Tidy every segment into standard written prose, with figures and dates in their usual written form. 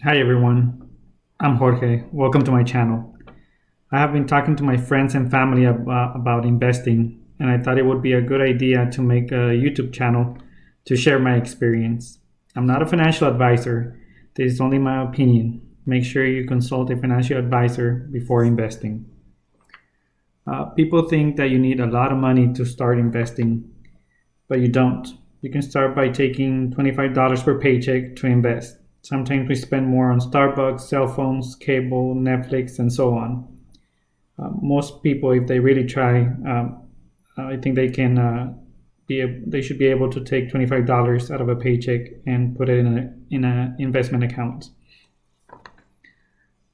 Hi everyone, I'm Jorge. Welcome to my channel. I have been talking to my friends and family about investing, and I thought it would be a good idea to make a YouTube channel to share my experience. I'm not a financial advisor, this is only my opinion. Make sure you consult a financial advisor before investing. People think that you need a lot of money to start investing, but you don't. You can start by taking $25 per paycheck to invest. Sometimes we spend more on Starbucks, cell phones, cable, Netflix, and so on. Most people, if they really try, I think they should be able to take $25 out of a paycheck and put it in an investment account.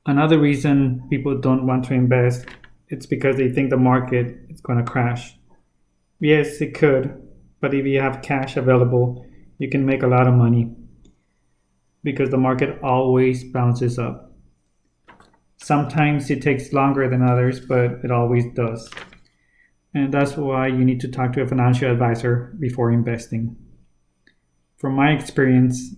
Another reason people don't want to invest, it's because they think the market is going to crash. Yes, it could, but if you have cash available, you can make a lot of money because the market always bounces up. Sometimes it takes longer than others, but it always does. And that's why you need to talk to a financial advisor before investing. From my experience,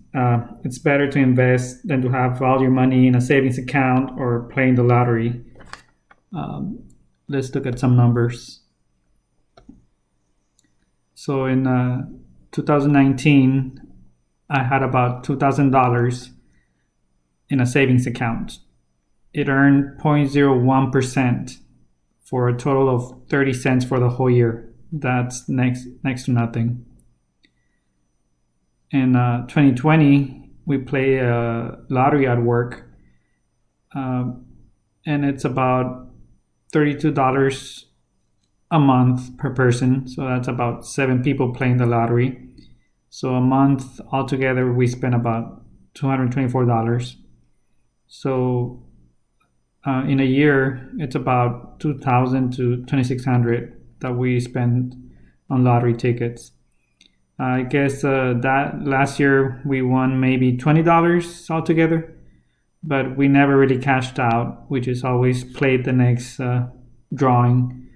it's better to invest than to have all your money in a savings account or playing the lottery. Let's look at some numbers. So in 2019, I had about $2,000 in a savings account. It earned 0.01% for a total of 30 cents for the whole year. That's next to nothing. In 2020, we play a lottery at work, and it's about $32 a month per person. So that's about 7 people playing the lottery. So a month altogether, we spend about $224. So in a year, it's about $2,000 to $2,600 that we spend on lottery tickets. I guess that last year we won maybe $20 altogether, but we never really cashed out. We just always played the next drawing.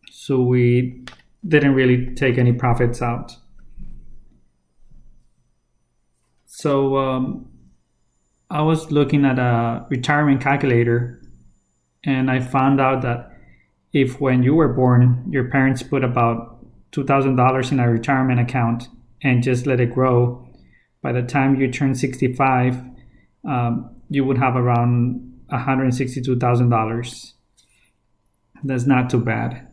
So we didn't really take any profits out. So I was looking at a retirement calculator, and I found out that if when you were born, your parents put about $2,000 in a retirement account and just let it grow, by the time you turn 65, you would have around $162,000. That's not too bad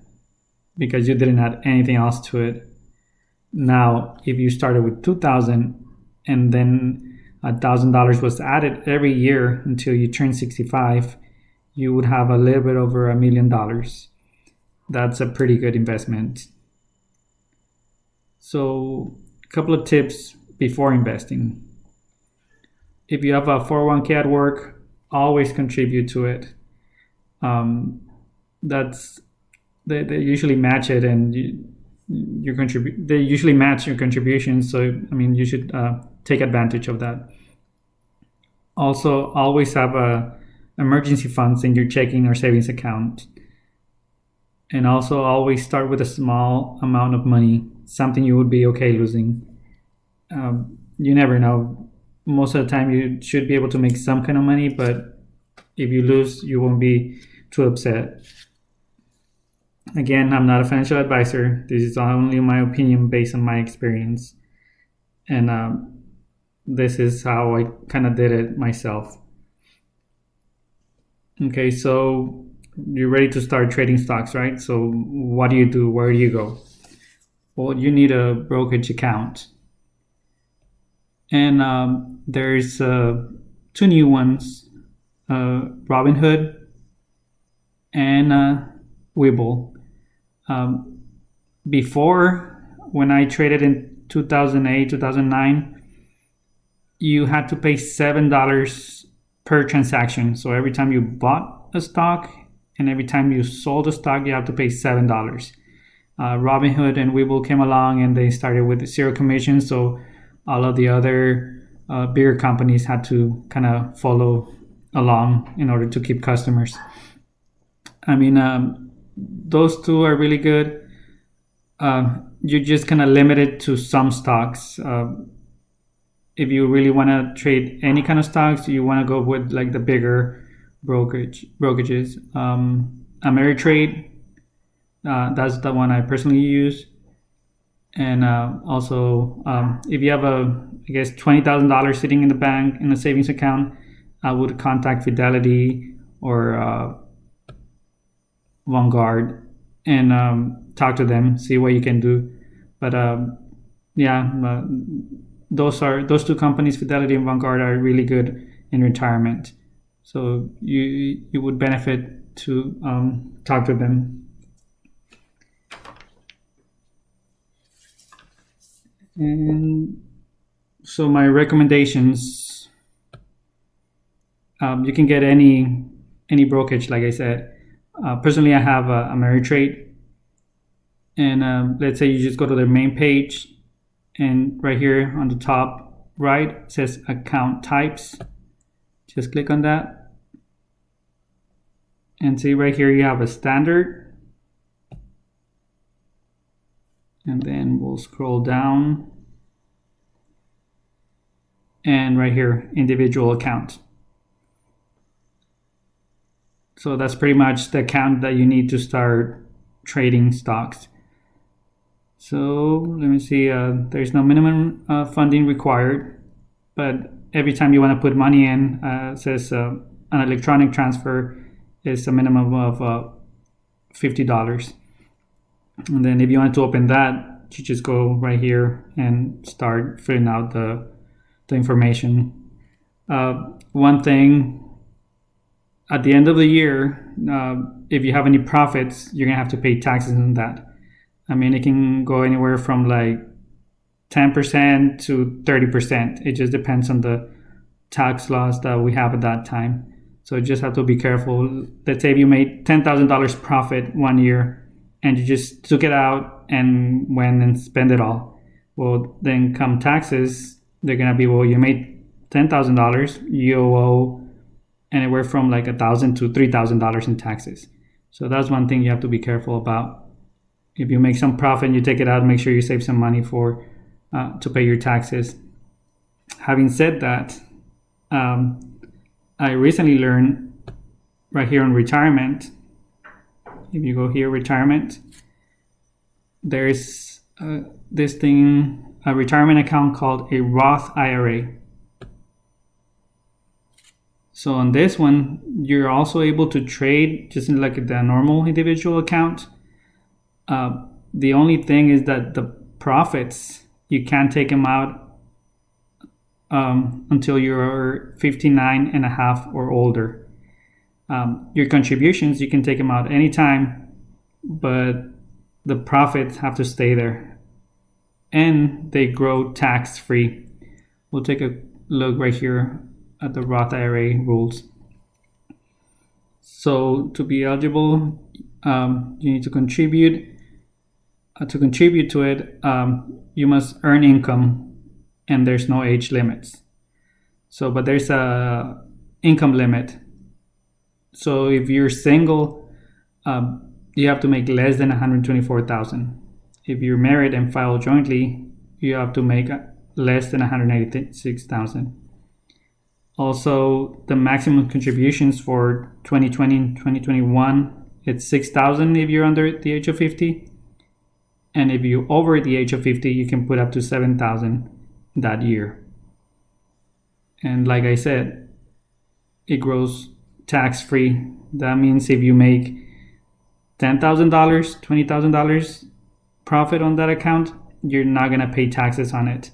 because you didn't add anything else to it. Now, if you started with 2,000 and then $1,000 was added every year until you turn 65, you would have a little bit over $1 million. That's a pretty good investment. So, a couple of tips before investing. If you have a 401k at work, always contribute to it. They usually match it, and you contribute. They usually match your contributions. So you should take advantage of that. Also, always have emergency funds in your checking or savings account. And also always start with a small amount of money, something you would be okay losing. You never know. Most of the time you should be able to make some kind of money, but if you lose, you won't be too upset. Again, I'm not a financial advisor. This is only my opinion based on my experience. And this is how I kind of did it myself. Okay, so you're ready to start trading stocks, right? So what do you do? Where do you go? Well, you need a brokerage account. And there's 2 new ones, Robinhood and Webull. Before, when I traded in 2008, 2009, you had to pay $7 per transaction. So every time you bought a stock and every time you sold a stock, you have to pay $7. Robinhood and Webull came along and they started with zero commission. So all of the other bigger companies had to kind of follow along in order to keep customers. Those two are really good. You're just kind of limited to some stocks. if you really want to trade any kind of stocks, you want to go with like the bigger brokerages. Ameritrade, that's the one I personally use. And also, if you have I guess $20,000 sitting in the bank in a savings account, I would contact Fidelity or Vanguard and talk to them, see what you can do. But yeah, those two companies, Fidelity and Vanguard, are really good in retirement. So you would benefit to talk to them. And so my recommendations, you can get any brokerage, like I said. Personally, I have Ameritrade, and let's say you just go to their main page, and right here on the top right it says account types. Just click on that, and see right here you have a standard, and then we'll scroll down, and right here individual account. So that's pretty much the account that you need to start trading stocks. So let me see, there's no minimum funding required, but every time you want to put money in, it says an electronic transfer is a minimum of $50. And then if you want to open that, you just go right here and start filling out the information. One thing, at the end of the year, if you have any profits, you're gonna have to pay taxes on that. I mean, it can go anywhere from like 10% to 30%. It just depends on the tax laws that we have at that time. So you just have to be careful. Let's say if you made $10,000 profit one year and you just took it out and went and spent it all. Well, then come taxes, they're gonna be, well, you made $10,000, you owe anywhere from like $1,000 to $3,000 in taxes. So that's one thing you have to be careful about. If you make some profit and you take it out, make sure you save some money for to pay your taxes. Having said that, I recently learned right here on retirement. If you go here, retirement, there's this thing, a retirement account called a Roth IRA. So on this one, you're also able to trade just like the normal individual account. The only thing is that the profits, you can't take them out until you're 59 and a half or older. Your contributions, you can take them out anytime, but the profits have to stay there. And they grow tax-free. We'll take a look right here at the Roth IRA rules. So to be eligible, you need to contribute. To contribute to it, you must earn income, and there's no age limits. So, but there's a income limit. So if you're single, you have to make less than $124,000. If you're married and file jointly, you have to make less than $186,000. Also, the maximum contributions for 2020 and 2021, it's $6,000 if you're under the age of 50. And if you're over the age of 50, you can put up to $7,000 that year. And like I said, it grows tax-free. That means if you make $10,000, $20,000 profit on that account, you're not going to pay taxes on it.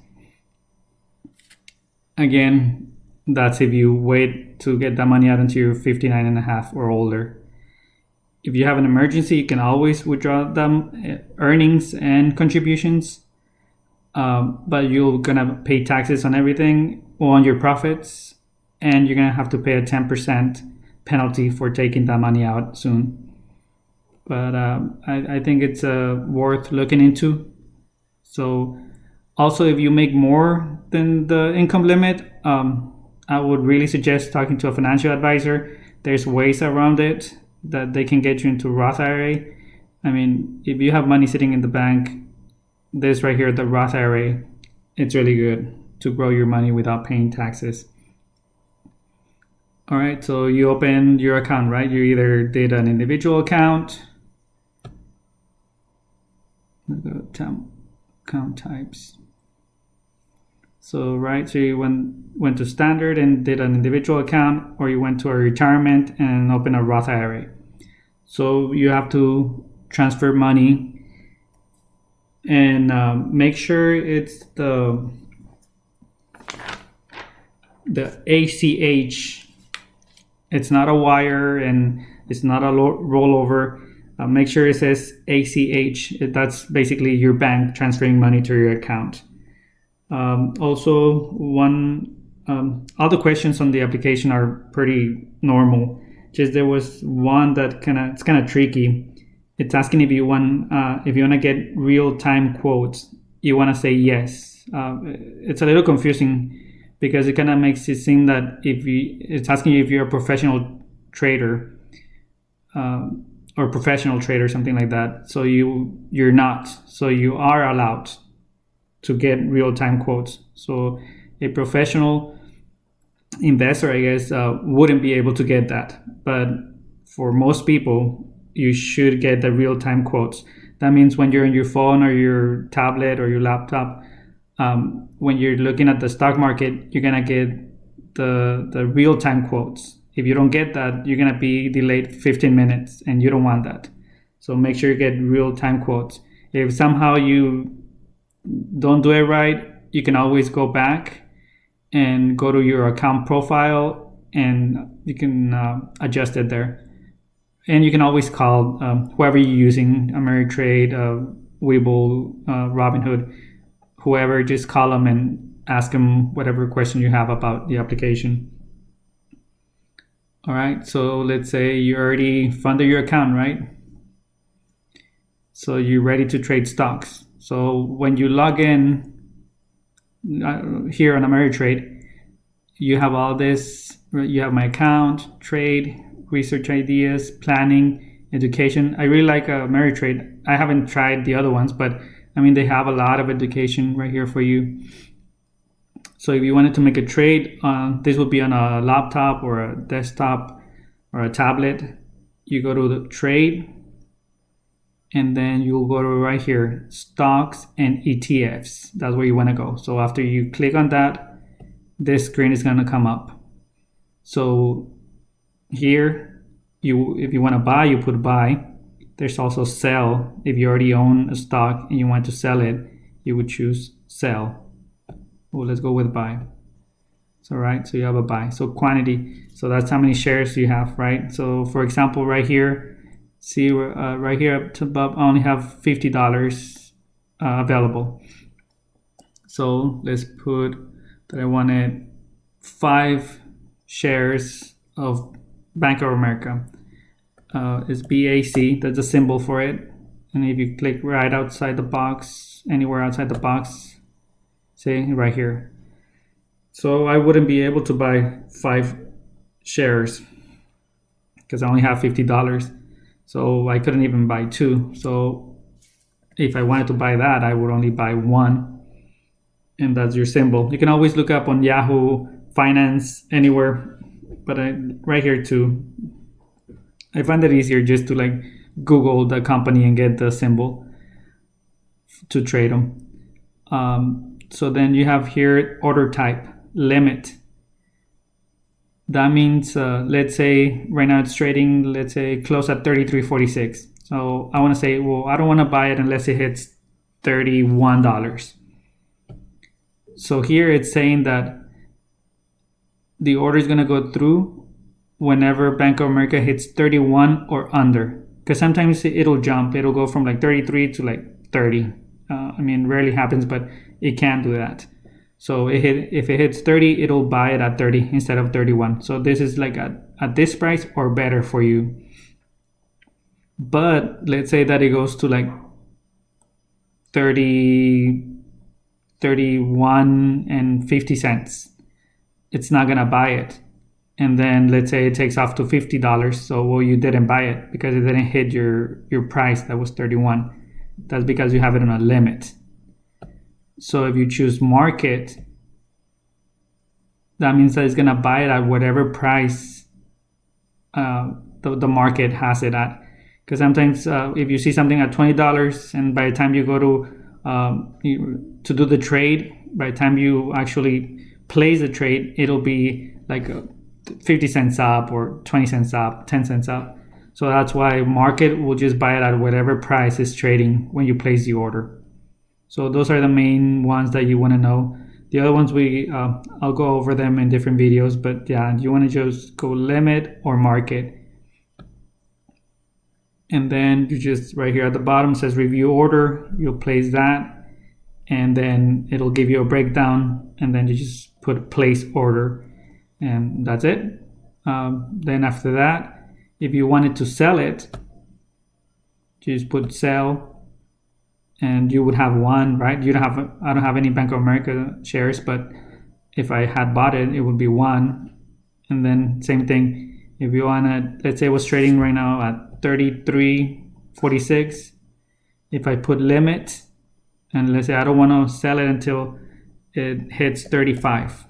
Again, that's if you wait to get that money out until you're 59 and a half or older. If you have an emergency, you can always withdraw them, earnings and contributions, but you're gonna pay taxes on everything, on your profits, and you're gonna have to pay a 10% penalty for taking that money out soon. But I think it's worth looking into. So also, if you make more than the income limit, I would really suggest talking to a financial advisor. There's ways around it that they can get you into Roth IRA. I mean, if you have money sitting in the bank, this right here, the Roth IRA, it's really good to grow your money without paying taxes. All right, so you open your account, right? You either did an individual account. Account types. So you went to standard and did an individual account, or you went to a retirement and opened a Roth IRA. So you have to transfer money and make sure it's the ACH. It's not a wire and it's not a rollover. Make sure it says ACH. That's basically your bank transferring money to your account. Also, all the questions on the application are pretty normal. Just there was one that it's kind of tricky. It's asking if you want to get real-time quotes. You want to say yes. It's a little confusing because it kind of makes it seem that it's asking you if you're a professional trader or professional trader, something like that. So you're not. So you are allowed to get real-time quotes. So a professional investor, I guess, wouldn't be able to get that. But for most people, you should get the real-time quotes. That means when you're on your phone or your tablet or your laptop, when you're looking at the stock market, you're gonna get the real-time quotes. If you don't get that, you're gonna be delayed 15 minutes, and you don't want that. So make sure you get real-time quotes. If somehow you don't do it right, you can always go back and go to your account profile, and you can adjust it there. And you can always call whoever you're using, Ameritrade, Webull, Robinhood, whoever, just call them and ask them whatever question you have about the application. All right, so let's say you already funded your account, right? So you're ready to trade stocks. So when you log in here on Ameritrade, you have all this. You have my account, trade, research ideas, planning, education. I really like Ameritrade. I haven't tried the other ones, but I mean, they have a lot of education right here for you. So if you wanted to make a trade, this would be on a laptop or a desktop or a tablet. You go to the trade, and then you'll go to right here, stocks and ETFs. That's where you want to go. So after you click on that, this screen is going to come up. So here, if you want to buy, you put buy. There's also sell. If you already own a stock and you want to sell it, you would choose sell. Well, let's go with buy. So right, so you have a buy. So quantity, so that's how many shares you have, right? So for example, right here, see right here up to above, I only have $50 available. So let's put that I wanted 5 shares of Bank of America. It's BAC, that's a symbol for it. And if you click right outside the box, anywhere outside the box, say right here. So I wouldn't be able to buy 5 shares because I only have $50. So I couldn't even buy 2. So if I wanted to buy that, I would only buy 1. And that's your symbol. You can always look up on Yahoo Finance, anywhere, but right here too. I find it easier just to like Google the company and get the symbol to trade them. So then you have here order type, limit. That means, let's say right now it's trading, let's say close at 33.46. So I want to say, well, I don't want to buy it unless it hits $31. So here it's saying that the order is going to go through whenever Bank of America hits 31 or under. Because sometimes it'll jump. It'll go from like 33 to like 30. I mean, rarely happens, but it can do that. So if it hits 30, it'll buy it at 30 instead of 31. So this is like at this price or better for you. But let's say that it goes to like 30, 31 and 50 cents. It's not going to buy it. And then let's say it takes off to $50. So, well, you didn't buy it because it didn't hit your price that was 31. That's because you have it on a limit. So if you choose market, that means that it's gonna buy it at whatever price the market has it at. Because sometimes if you see something at $20, and by the time you go to do the trade, by the time you actually place the trade, it'll be like 50 cents up or 20 cents up, 10 cents up. So that's why market will just buy it at whatever price is trading when you place the order. So those are the main ones that you want to know. The other ones I'll go over them in different videos, but yeah, you want to just go limit or market. And then you just right here at the bottom says review order, you'll place that, and then it'll give you a breakdown, and then you just put place order, and that's it. Then after that, if you wanted to sell it, just put sell, and you would have one, right? I don't have any Bank of America shares, but if I had bought it, it would be one. And then same thing, if you wanna, let's say it was trading right now at 33.46. If I put limit, and let's say I don't want to sell it until it hits 35.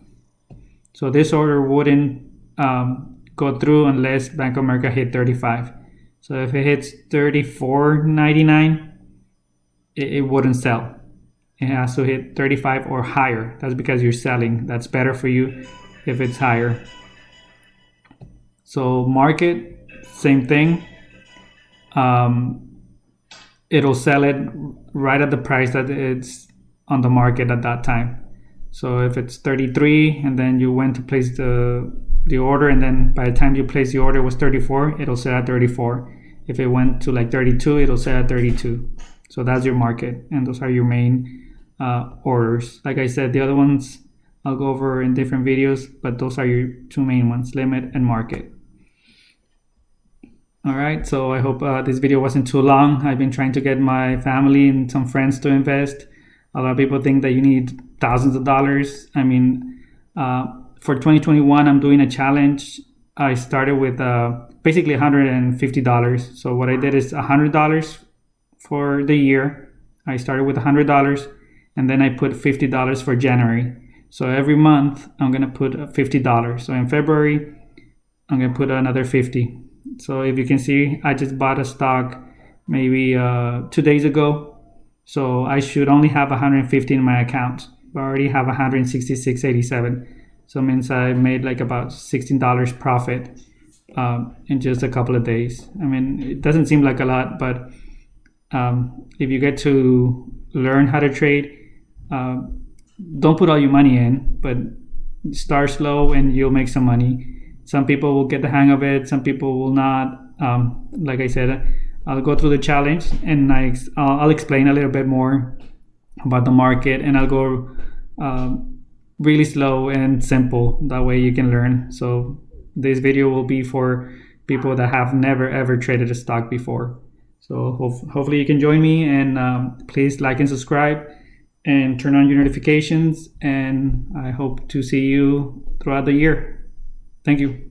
So this order wouldn't go through unless Bank of America hit 35. So if it hits 34.99, it wouldn't sell. It has to hit 35 or higher. That's because you're selling. That's better for you if it's higher. So market, same thing. It'll sell it right at the price that it's on the market at that time. So if it's 33 and then you went to place the order, and then by the time you place the order it was 34, it'll sell at 34. If it went to like 32, it'll sell at 32. So that's your market, and those are your main orders. Like I said, the other ones I'll go over in different videos, but those are your two main ones, limit and market. All right, so I hope this video wasn't too long. I've been trying to get my family and some friends to invest. A lot of people think that you need thousands of dollars. I mean, for 2021, I'm doing a challenge. I started with basically $150. So what I did is $100 for the year. I started with $100, and then I put $50 for January. So every month, I'm going to put $50. So in February, I'm going to put another $50. So if you can see, I just bought a stock maybe 2 days ago. So I should only have 150 in my account. I already have 166.87. So it means I made like about $16 profit in just a couple of days. I mean, it doesn't seem like a lot, but if you get to learn how to trade, don't put all your money in, but start slow and you'll make some money. Some people will get the hang of it, some people will not. Like I said, I'll go through the challenge and I'll explain a little bit more about the market, and I'll go really slow and simple. That way you can learn. So this video will be for people that have never ever traded a stock before. So hopefully you can join me, and please like and subscribe and turn on your notifications, and I hope to see you throughout the year. Thank you.